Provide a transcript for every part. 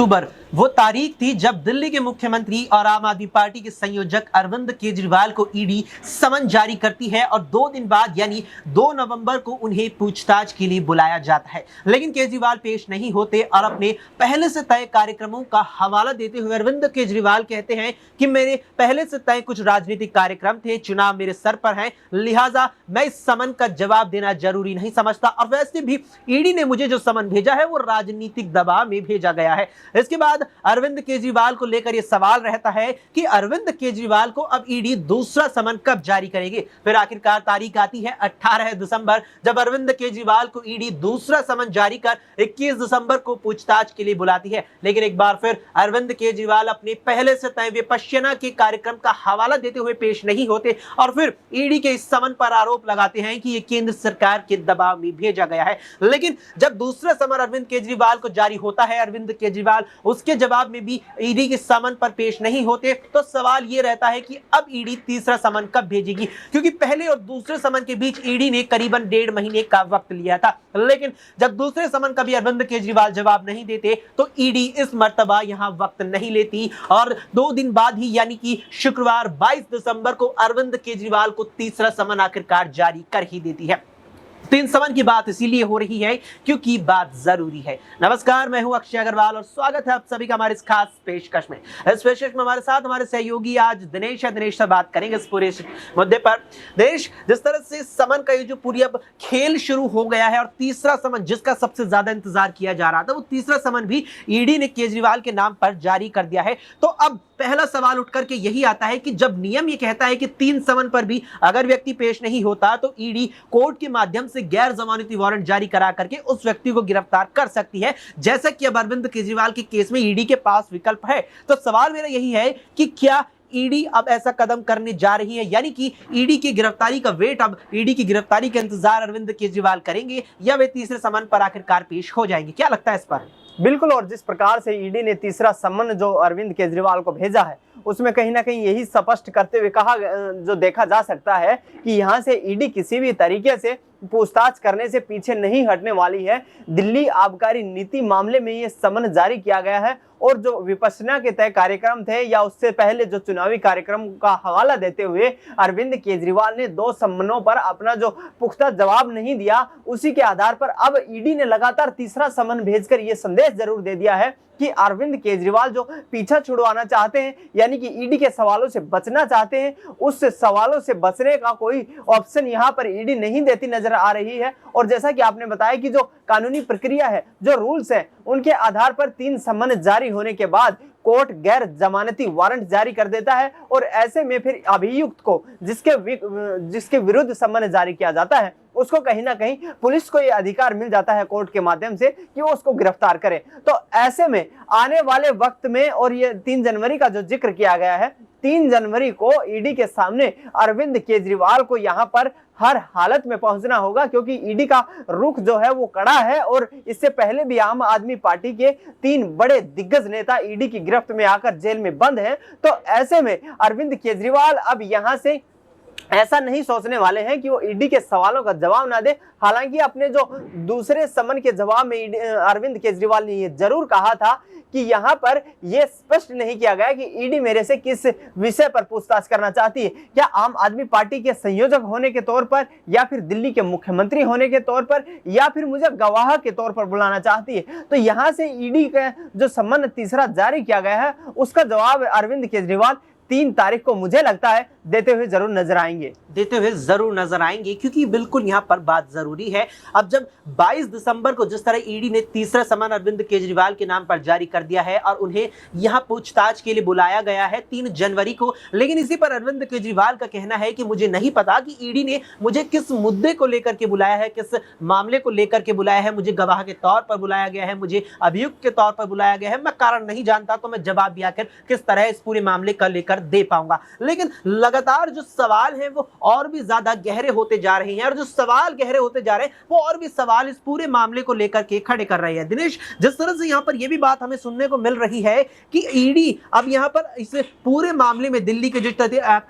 अक्टूबर वो तारीख थी जब दिल्ली के मुख्यमंत्री और आम आदमी पार्टी के संयोजक अरविंद केजरीवाल को ईडी समन जारी करती है और 2 दिन बाद यानी 2 नवंबर को उन्हें पूछताछ के लिए बुलाया जाता है। लेकिन केजरीवाल पेश नहीं होते और अपने पहले से तय कार्यक्रमों का हवाला देते हुए अरविंद केजरीवाल कहते हैं कि मेरे पहले से तय कुछ राजनीतिक कार्यक्रम थे, चुनाव मेरे सर पर है, लिहाजा मैं इस समन का जवाब देना जरूरी नहीं समझता और वैसे भी ईडी ने मुझे जो समन भेजा है वो राजनीतिक दबाव में भेजा गया है। इसके बाद अरविंद केजरीवाल को लेकर यह सवाल रहता है कि अरविंद केजरीवाल को अब ईडी दूसरा समन कब जारी करेगी। फिर आखिरकार तारीख आती है 18 दिसंबर, जब अरविंद केजरीवाल को ईडी दूसरा समन जारी कर 21 दिसंबर को पूछताछ के लिए बुलाती है। लेकिन एक बार फिर अरविंद केजरीवाल अपने पहले से तय विपश्यना के कार्यक्रम का हवाला देते हुए पेश नहीं होते और फिर ईडी के इस समन पर आरोप लगाते हैं कि यह केंद्र सरकार के दबाव में भेजा गया है। लेकिन जब दूसरा समन अरविंद केजरीवाल को जारी होता है, अरविंद केजरीवाल उसके जवाब में भी ईडी के समन पर पेश नहीं होते, तो सवाल यह रहता है कि अब ईडी तीसरा समन कब भेजेगी, क्योंकि पहले और दूसरे समन के बीच ईडी ने करीबन 1.5 महीने का वक्त लिया था। लेकिन जब दूसरे समन का भी अरविंद केजरीवाल जवाब नहीं देते तो ईडी इस मर्तबा यहां वक्त नहीं लेती और 2 दिन बाद ही यानी कि शुक्रवार 22 दिसंबर को अरविंद केजरीवाल को तीसरा समन आखिरकार जारी कर ही देती है। 3 समन की बात इसीलिए हो रही है क्योंकि बात जरूरी है। नमस्कार, मैं हूं अक्षय अग्रवाल और स्वागत है आप सभी का हमारे इस खास पेशकश में। इस पेशकश में हमारे साथ हमारे सहयोगी आज दिनेश है। दिनेश से बात करेंगे इस पूरे मुद्दे पर। दिनेश, जिस तरह से समन का ये जो पूरी अब खेल शुरू हो गया है और तीसरा समन जिसका सबसे ज्यादा इंतजार किया जा रहा था, वो तीसरा समन भी ईडी ने केजरीवाल के नाम पर जारी कर दिया है। तो अब पहला सवाल उठ करके यही आता है कि जब नियम ये कहता है कि 3 समन पर भी अगर व्यक्ति पेश नहीं होता तो ईडी कोर्ट के माध्यम से गैर जमानती वारंट जारी करा करके उस व्यक्ति को गिरफ्तार कर सकती है, जैसा कि अब अरविंद केजरीवाल के केस में ईडी के पास विकल्प है। तो सवाल मेरा यही है कि क्या ईडी अब ऐसा कदम करने जा रही है, यानी कि ईडी की गिरफ्तारी का वेट, अब ईडी की गिरफ्तारी का इंतजार अरविंद केजरीवाल करेंगे या वे तीसरे समन पर आखिरकार पेश हो जाएंगे? क्या लगता है इस पर? बिल्कुल, और जिस प्रकार से ईडी ने तीसरा सम्मन जो अरविंद केजरीवाल को भेजा है उसमें कहीं ना कहीं यही स्पष्ट करते हुए कहा जो देखा जा सकता है कि यहाँ से ईडी किसी भी तरीके से पूछताछ करने से पीछे नहीं हटने वाली है। दिल्ली आबकारी नीति मामले में ये समन जारी किया गया है और जो विपश्यना के तय कार्यक्रम थे या उससे पहले जो चुनावी कार्यक्रम का हवाला देते हुए अरविंद केजरीवाल ने 2 सम्मनों पर अपना जो पुख्ता जवाब नहीं दिया, उसी के आधार पर अब ईडी ने लगातार तीसरा समन भेजकर यह संदेश जरूर दे दिया है कि अरविंद केजरीवाल जो पीछा छुड़वाना चाहते हैं, यानी कि ईडी के सवालों से बचना चाहते हैं, उस सवालों से बचने का कोई ऑप्शन यहां पर ईडी नहीं देती नजर आ रही है। और जैसा कि आपने बताया कि जो कानूनी प्रक्रिया है, जो रूल्स है, उनके आधार पर 3 सम्मन जारी होने के बाद कोर्ट गैर जमानती वारंट जारी कर देता है और ऐसे में फिर अभियुक्त को जिसके विरुद्ध सम्मन जारी किया जाता है उसको कहीं ना कहीं पुलिस को ये अधिकार मिल जाता है कोर्ट के माध्यम से कि वो उसको गिरफ्तार करे। तो ऐसे में आने वाले वक्त में, और ये 3 जनवरी का जो जिक्र किया गया है, 3 जनवरी को ईडी के सामने अरविंद केजरीवाल को यहाँ पर हर हालत में पहुंचना होगा, क्योंकि ईडी का रुख जो है वो कड़ा है और इससे पहले भी आम आदमी पार्टी के 3 बड़े दिग्गज नेता ईडी की गिरफ्त में आकर जेल में बंद हैं। तो ऐसे में अरविंद केजरीवाल अब यहां से ऐसा नहीं सोचने वाले हैं कि वो ईडी के सवालों का जवाब ना दे। हालांकि अपने जो दूसरे समन के जवाब में अरविंद केजरीवाल ने ये जरूर कहा था कि यहाँ पर यह स्पष्ट नहीं किया गया कि ईडी मेरे से किस विषय पर पूछताछ करना चाहती है, क्या आम आदमी पार्टी के संयोजक होने के तौर पर, या फिर दिल्ली के मुख्यमंत्री होने के तौर पर, या फिर मुझे गवाह के तौर पर बुलाना चाहती है। तो यहाँ से ईडी का जो सम्मन तीसरा जारी किया गया है उसका जवाब अरविंद केजरीवाल 3 तारीख को मुझे लगता है देते हुए जरूर नजर आएंगे, क्योंकि बिल्कुल यहां पर बात जरूरी है। अब जब 22 दिसंबर को जिस तरह ईडी ने तीसरा समन अरविंद केजरीवाल के नाम पर जारी कर दिया है और उन्हें यहां पूछताछ के लिए बुलाया गया है 3 जनवरी को, लेकिन इसी पर अरविंद केजरीवाल का कहना है कि मुझे नहीं पता कि ईडी ने मुझे किस मुद्दे को लेकर के बुलाया है, किस मामले को लेकर के बुलाया है, मुझे गवाह के तौर पर बुलाया गया है, मुझे अभियुक्त के तौर पर बुलाया गया है, मैं कारण नहीं जानता, तो मैं जवाब भी आकर किस तरह इस पूरे मामले का लेकर दे पाऊंगा। लेकिन लगातार जो सवाल हैं वो और भी ज्यादा गहरे होते जा रहे हैं और जो सवाल गहरे होते जा रहे हैं वो और भी सवाल इस पूरे मामले को लेकर के खड़े कर रहे हैं। दिनेश, जिस तरह से यहाँ पर यह भी बात हमें सुनने को मिल रही है कि ईडी अब यहाँ पर इस पूरे मामले में, दिल्ली के जो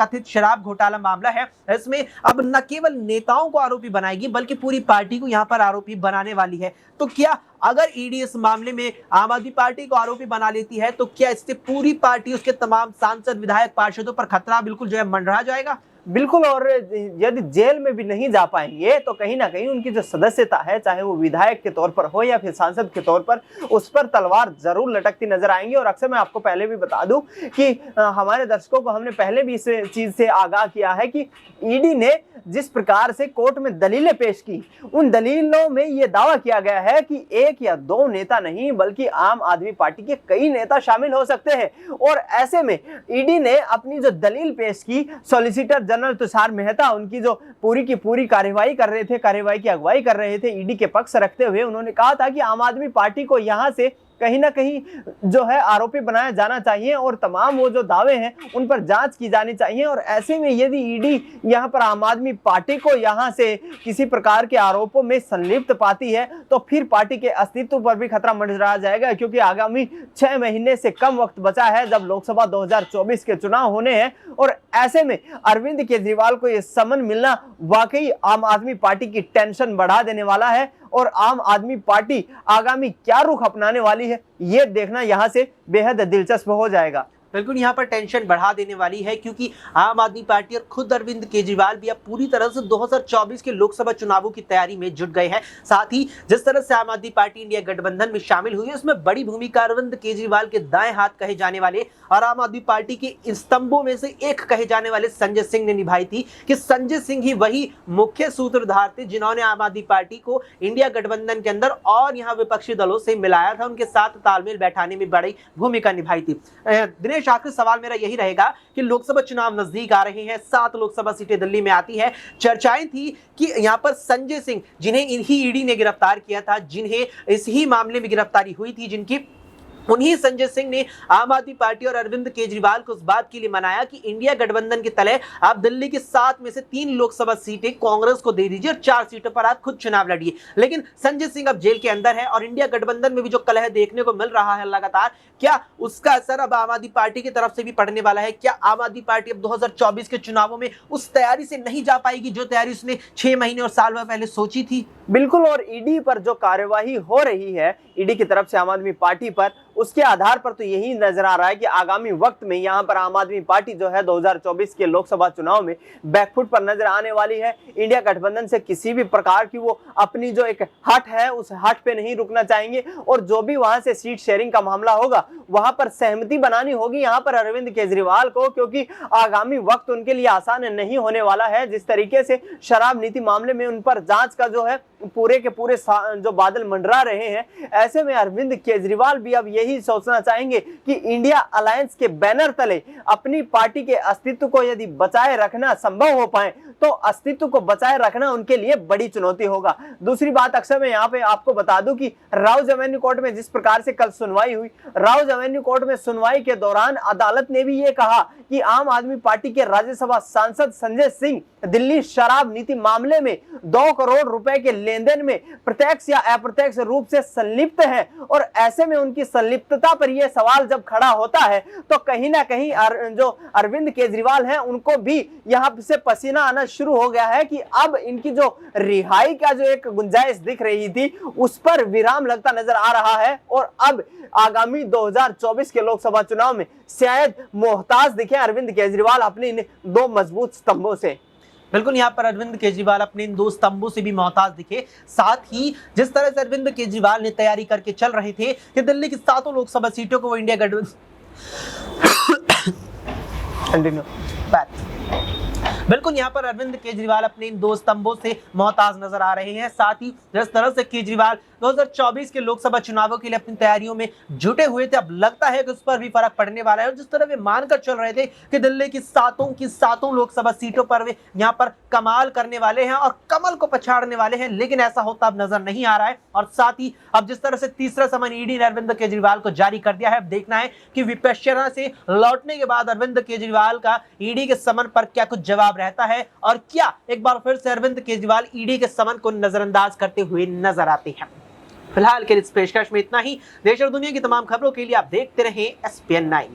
कथित शराब घोटाला मामला है, इसमें अब न केवल नेताओं को आरोपी बनाएगी बल्कि पूरी पार्टी को यहाँ पर आरोपी बनाने वाली है। तो क्या अगर ईडी इस मामले में आम आदमी पार्टी को आरोपी बना लेती है तो क्या इससे पूरी पार्टी, उसके तमाम सांसद, विधायक, पार्षदों पर खतरा बिल्कुल जो है मंडरा जाएगा? बिल्कुल। और यदि जेल में भी नहीं जा पाएंगे तो कहीं ना कहीं उनकी जो सदस्यता है, चाहे वो विधायक के तौर पर हो या फिर सांसद के तौर पर, उस पर तलवार जरूर लटकती नजर आएंगी। और अक्सर मैं आपको पहले भी बता दूं कि हमारे दर्शकों को हमने पहले भी इस चीज से आगाह किया है कि ईडी ने जिस प्रकार से कोर्ट में दलीलें पेश की, उन दलीलों में यह दावा किया गया है कि एक या दो नेता नहीं बल्कि आम आदमी पार्टी के कई नेता शामिल हो सकते हैं। और ऐसे में ईडी ने अपनी जो दलील पेश की, सॉलिसिटर जनरल तुषार मेहता उनकी जो पूरी की पूरी कार्यवाही कर रहे थे, कार्यवाही की अगुवाई कर रहे थे, ईडी के पक्ष रखते हुए उन्होंने कहा था कि आम आदमी पार्टी को यहां से कहीं ना कहीं जो है आरोपी बनाया जाना चाहिए और तमाम वो जो दावे हैं उन पर जांच की जानी चाहिए। और ऐसे में यदि ईडी यहां पर आम आदमी पार्टी को यहां से किसी प्रकार के आरोपों में संलिप्त पाती है तो फिर पार्टी के अस्तित्व पर भी खतरा मंडराया जाएगा, क्योंकि आगामी 6 महीने से कम वक्त बचा है जब लोकसभा 2024 के चुनाव होने हैं। और ऐसे में अरविंद केजरीवाल को यह समन मिलना वाकई आम आदमी पार्टी की टेंशन बढ़ा देने वाला है। और आम आदमी पार्टी आगामी क्या रुख अपनाने वाली है, ये देखना यहां से बेहद दिलचस्प हो जाएगा। बिल्कुल यहाँ पर टेंशन बढ़ा देने वाली है, क्योंकि आम आदमी पार्टी और खुद अरविंद केजरीवाल भी अब पूरी तरह से 2024 के लोकसभा चुनावों की तैयारी में जुट गए हैं। साथ ही जिस तरह से आम आदमी पार्टी इंडिया गठबंधन में शामिल हुई है, उसमें बड़ी भूमिका अरविंद केजरीवाल के दाएं हाथ कहे जाने वाले और आम आदमी पार्टी के स्तंभों में से एक कहे जाने वाले संजय सिंह ने निभाई थी। कि संजय सिंह ही वही मुख्य सूत्रधार थे जिन्होंने आम आदमी पार्टी को इंडिया गठबंधन के अंदर और यहाँ विपक्षी दलों से मिलाया था, उनके साथ तालमेल बैठाने में बड़ी भूमिका निभाई थी। दिनेश, आखिरी सवाल मेरा यही रहेगा कि लोकसभा चुनाव नजदीक आ रहे हैं, 7 लोकसभा सीटें दिल्ली में आती है। चर्चाएं थी कि यहां पर संजय सिंह, जिन्हें इन्हीं ईडी ने गिरफ्तार किया था, जिन्हें इस ही मामले में गिरफ्तारी हुई थी, उन्हीं संजय सिंह ने आम आदमी पार्टी और अरविंद केजरीवाल को इस बात के लिए मनाया कि इंडिया गठबंधन के तले आप दिल्ली की 7 में से 3 लोकसभा सीटें कांग्रेस को दे dीजिए और 4 सीटों पर आप खुद चुनाव लड़िए। लेकिन संजय सिंह अब जेल के अंदर है और इंडिया गठबंधन में भी जो कलह देखने को मिल रहा है लगातार, क्या उसका असर अब आम आदमी पार्टी की तरफ से भी पड़ने वाला है? क्या आम आदमी पार्टी अब 2024 के चुनावों में उस तैयारी से नहीं जा पाएगी जो तैयारी उसने 6 महीने और साल भर पहले सोची थी? बिल्कुल। और ईडी पर जो कार्यवाही हो रही है ईडी की तरफ से आम आदमी पार्टी पर, उसके आधार पर तो यही नजर आ रहा है कि आगामी वक्त में यहां पर आम आदमी पार्टी जो है 2024 के लोकसभा चुनाव में बैकफुट पर नजर आने वाली है। इंडिया गठबंधन से किसी भी प्रकार की वो अपनी जो एक हट है उस हट पे नहीं रुकना चाहेंगे और जो भी वहां से सीट शेयरिंग का मामला होगा वहां पर सहमति बनानी होगी यहां पर अरविंद केजरीवाल को, क्योंकि आगामी वक्त उनके लिए आसान नहीं होने वाला है। जिस तरीके से शराब नीति मामले में उन पर जांच का जो है पूरे के पूरे जो बादल मंडरा रहे हैं, ऐसे में अरविंद केजरीवाल भी अब यही सोचना चाहेंगे कि इंडिया अलायंस के बैनर तले अपनी पार्टी के अस्तित्व को यदि बचाए रखना संभव हो पाए तो अस्तित्व को बचाए रखना उनके लिए बड़ी चुनौती होगा। दूसरी बात अक्सर मैं यहाँ पे आपको बता दूं कि राउज एवेन्यू कोर्ट में जिस प्रकार से कल सुनवाई हुई, राउज एवेन्यू कोर्ट में सुनवाई के दौरान अदालत ने भी ये कहा कि आम आदमी पार्टी के राज्यसभा सांसद संजय सिंह दिल्ली शराब नीति मामले में 2 करोड़ रुपए के लेन देन में प्रत्यक्ष या अप्रत्यक्ष रूप से संलिप्त है। और ऐसे में उनकी संलिप्तता पर यह सवाल जब खड़ा होता है तो कहीं ना कहीं जो अरविंद केजरीवाल हैं उनको भी यहाँ से पसीना आना शुरू हो गया है कि अब इनकी जो रिहाई का जो एक गुंजाइश दिख रही थी उस पर विराम लगता नजर आ रहा है। और अब आगामी 2024 के लोकसभा चुनाव में शायद मोहताज दिखे अरविंद केजरीवाल अपने इन 2 मजबूत स्तंभों से। बिल्कुल, यहाँ पर अरविंद केजरीवाल अपने इन 2 स्तंभों से भी मोहताज दिखे। साथ ही जिस तरह से अरविंद केजरीवाल ने तैयारी करके चल रहे थे कि दिल्ली की 7 लोकसभा सीटों को वो इंडिया गठबंधन बिल्कुल यहाँ पर अरविंद केजरीवाल अपने इन 2 स्तंभों से मोहताज नजर आ रहे हैं। साथ ही जिस तरह से केजरीवाल 2024 के लोकसभा चुनावों के लिए अपनी तैयारियों में जुटे हुए थे, अब लगता है कि उस पर भी फर्क पड़ने वाला है। और जिस तरह वे मानकर चल रहे थे कि दिल्ली की 7 लोकसभा सीटों पर वे यहाँ पर कमाल करने वाले हैं और कमल को पछाड़ने वाले हैं, लेकिन ऐसा होता अब नजर नहीं आ रहा है। और साथ ही अब जिस तरह से तीसरा समन ईडी ने अरविंद केजरीवाल को जारी कर दिया है, अब देखना है कि विपश्यना से लौटने के बाद अरविंद केजरीवाल का ईडी के समन पर क्या कुछ जवाब रहता है और क्या एक बार फिर से अरविंद केजरीवाल ईडी के समन को नजरअंदाज करते हुए नजर आते हैं। फिलहाल के इस पेशकश में इतना ही। देश और दुनिया की तमाम खबरों के लिए आप देखते रहें SPN9 न्यूज।